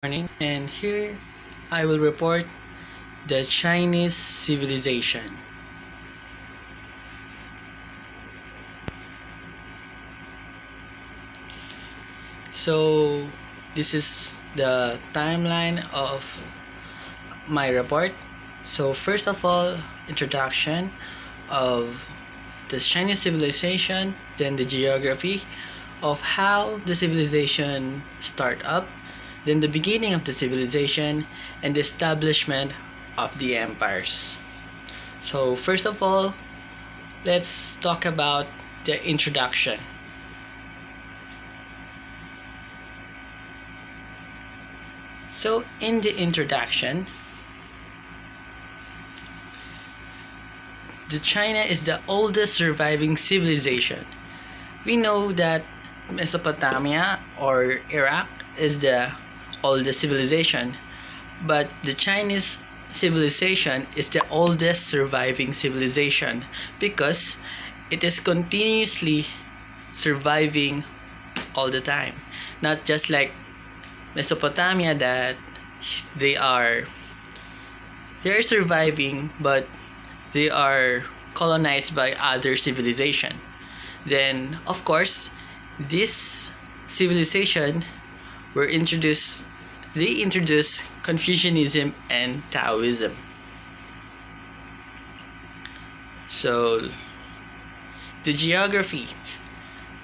Morning, and here I will report the Chinese civilization. So, this is the timeline of my report. So, first of all, introduction of the Chinese civilization, then the geography of how the civilization start up, then the beginning of the civilization, and the establishment of the empires. So, first of all, let's talk about the introduction. So, in the introduction, the China is the oldest surviving civilization. We know that Mesopotamia or Iraq is the oldest civilization, but the Chinese civilization is the oldest surviving civilization because it is continuously surviving all the time. Not just like Mesopotamia that they are surviving, but they are colonized by other civilization. Then of course this civilization were introduced they introduced Confucianism and Taoism. So the geography,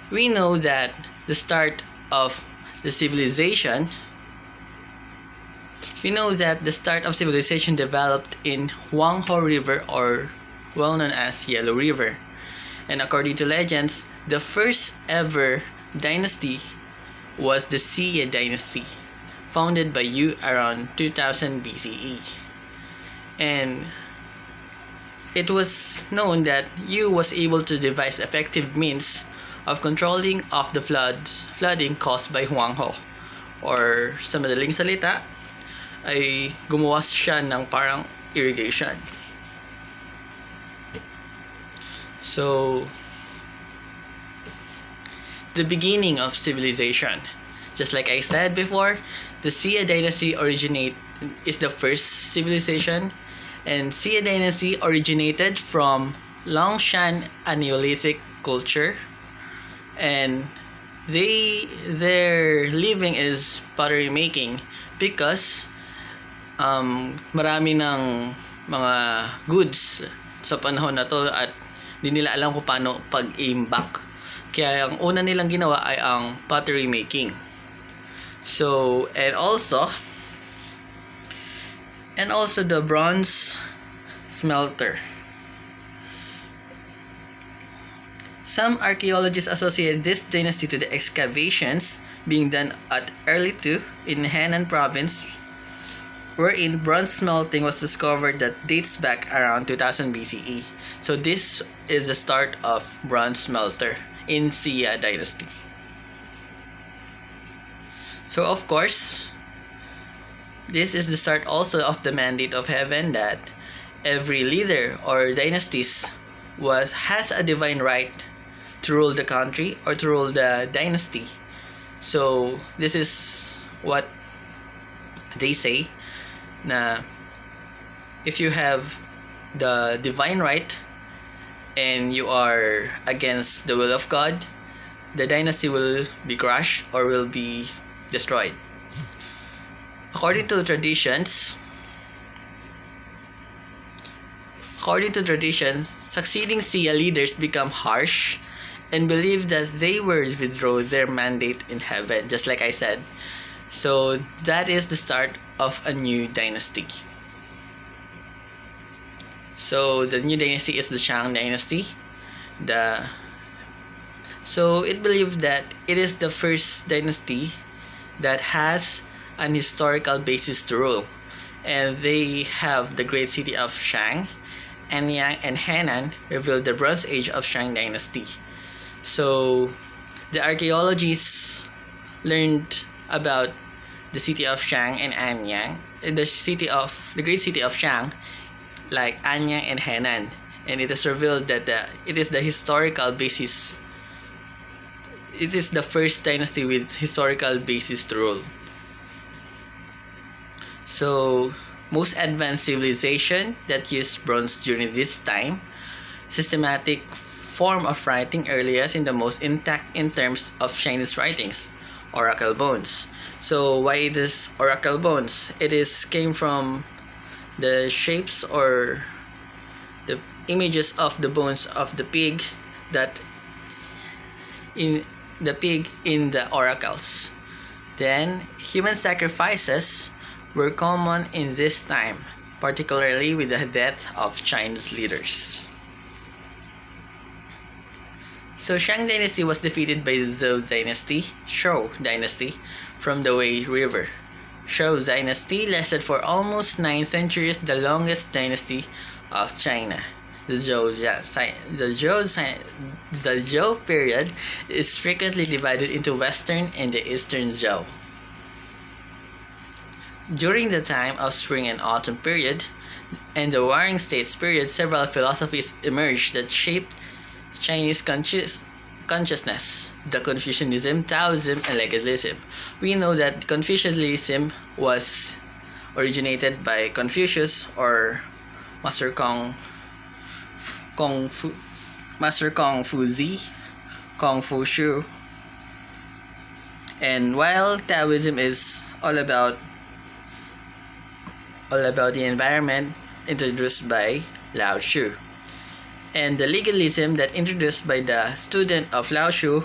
we know that the start of the civilization developed in Huanghe River, or well known as Yellow River. And according to legends, the first ever dynasty was the Xia dynasty, founded by Yu around 2000 BCE. And it was known that Yu was able to devise effective means of controlling of the flooding caused by Huanghe. Or sa madaling salita, ay gumawa siya ng parang irrigation. So, the beginning of civilization. Just like I said before, the Xia dynasty is the first civilization, and Xia dynasty originated from Longshan Neolithic culture, and their living is pottery making because marami ng mga goods sa panahon na to at di nila alam kung paano pag-imbak. Kaya ang una nilang ginawa ay ang pottery making. So, and also the bronze smelter. Some archaeologists associate this dynasty to the excavations being done at Erlitou in Henan province, wherein bronze smelting was discovered that dates back around 2000 BCE. So this is the start of bronze smelter in Xia dynasty. So of course, this is the start also of the mandate of heaven that every leader or dynasties has a divine right to rule the country or to rule the dynasty. So this is what they say, na if you have the divine right and you are against the will of God, the dynasty will be crushed or will be destroyed. According to traditions, succeeding Xia leaders become harsh and believe that they will withdraw their mandate in heaven, just like I said. So that is the start of a new dynasty. So the new dynasty is the Shang dynasty. So it believed that it is the first dynasty that has an historical basis to rule, and they have the great city of Shang, Anyang, and Henan revealed the Bronze Age of Shang dynasty. So the archaeologists learned about the city of Shang and Anyang, the great city of Shang, like Anyang and Henan, and it is revealed that it is the historical basis. It is the first dynasty with historical basis to rule. So, most advanced civilization that used bronze during this time, systematic form of writing earliest and the most intact in terms of Chinese writings, oracle bones. So, why it is oracle bones? It is came from the shapes or the images of the bones of the pig that in the oracles. Then, human sacrifices were common in this time, particularly with the death of Chinese leaders. So Shang Dynasty was defeated by the Zhou Dynasty from the Wei River. Zhou Dynasty lasted for almost 9 centuries, the longest dynasty of China. The Zhou period is frequently divided into Western and the Eastern Zhou. During the time of Spring and Autumn period and the Warring States period, several philosophies emerged that shaped Chinese consciousness: the Confucianism, Taoism, and Legalism. We know that Confucianism was originated by Confucius or Master Confucius, and while Taoism is all about the environment, introduced by Lao Tzu. And the legalism that introduced by the student of Lao Tzu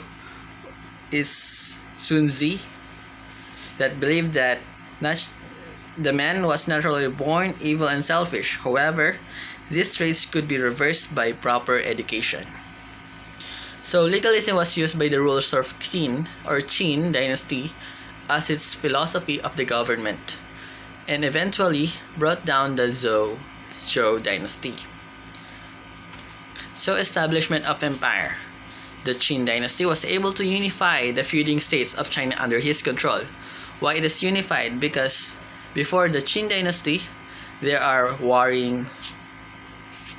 is Sun Tzu, that believed that the man was naturally born evil and selfish. However, these traits could be reversed by proper education. So legalism was used by the rulers of Qin dynasty as its philosophy of the government, and eventually brought down the Zhou dynasty. So establishment of empire. The Qin dynasty was able to unify the feuding states of China under his control. Why it is unified? Because before the Qin dynasty, there are warring.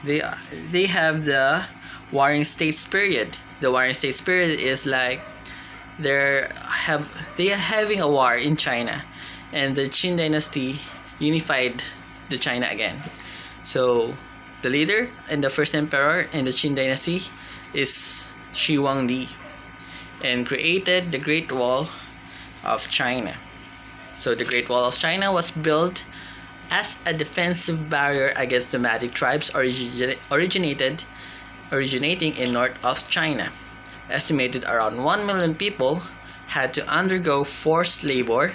They have the warring states period. The warring states period is like they are having a war in China, and the Qin dynasty unified the China again. So the leader and the first emperor in the Qin dynasty is Shi Huangdi, and created the Great Wall of China. So the Great Wall of China was built as a defensive barrier against nomadic tribes originating in north of China. Estimated around 1 million people had to undergo forced labor.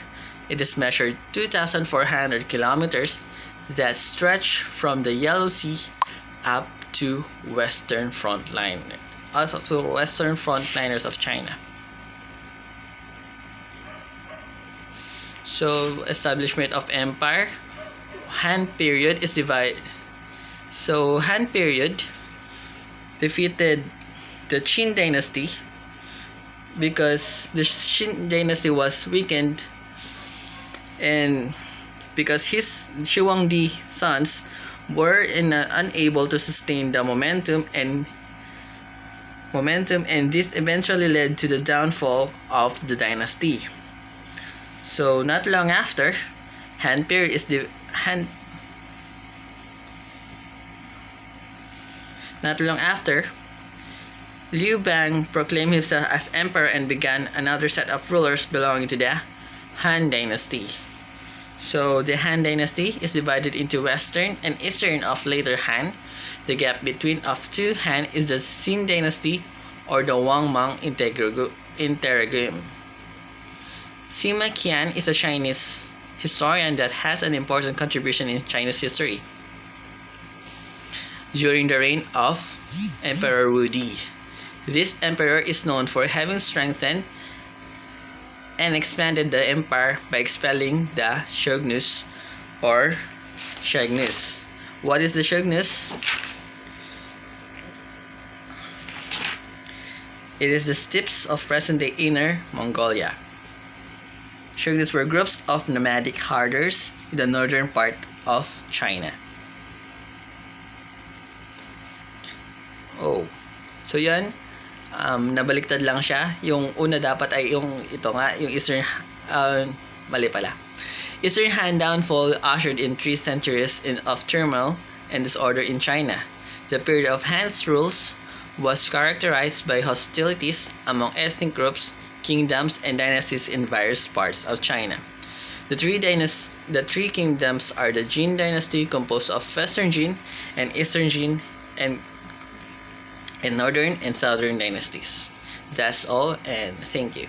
It is measured 2,400 kilometers that stretch from the Yellow Sea up to western frontliners of China. So establishment of empire. Han period is divided. So Han period defeated the Qin dynasty because the Qin dynasty was weakened, and because his Shi Huangdi sons were unable to sustain the momentum, and this eventually led to the downfall of the dynasty. So not long after, Liu Bang proclaimed himself as emperor and began another set of rulers belonging to the Han dynasty. So the Han dynasty is divided into western and eastern of later Han. The gap between of two Han is the Xin dynasty or the Wang Mang interregnum. Sima Qian is a Chinese historian that has an important contribution in Chinese history. During the reign of Emperor Wu Di, this emperor is known for having strengthened and expanded the empire by expelling the Shogunus or Shagnus. What is the Shogunus? It is the steppes of present-day Inner Mongolia. Shogunus were groups of nomadic herders in the northern part of China. So yan, nabaliktad lang siya. Yung una dapat ay yung ito nga, yung Eastern, mali pala. Eastern Han downfall ushered in 3 centuries of turmoil and disorder in China. The period of Han's rules was characterized by hostilities among ethnic groups, kingdoms, and dynasties in various parts of China. The three kingdoms are the Jin dynasty, composed of Western Jin and Eastern Jin, and Northern and Southern dynasties. That's all, and thank you.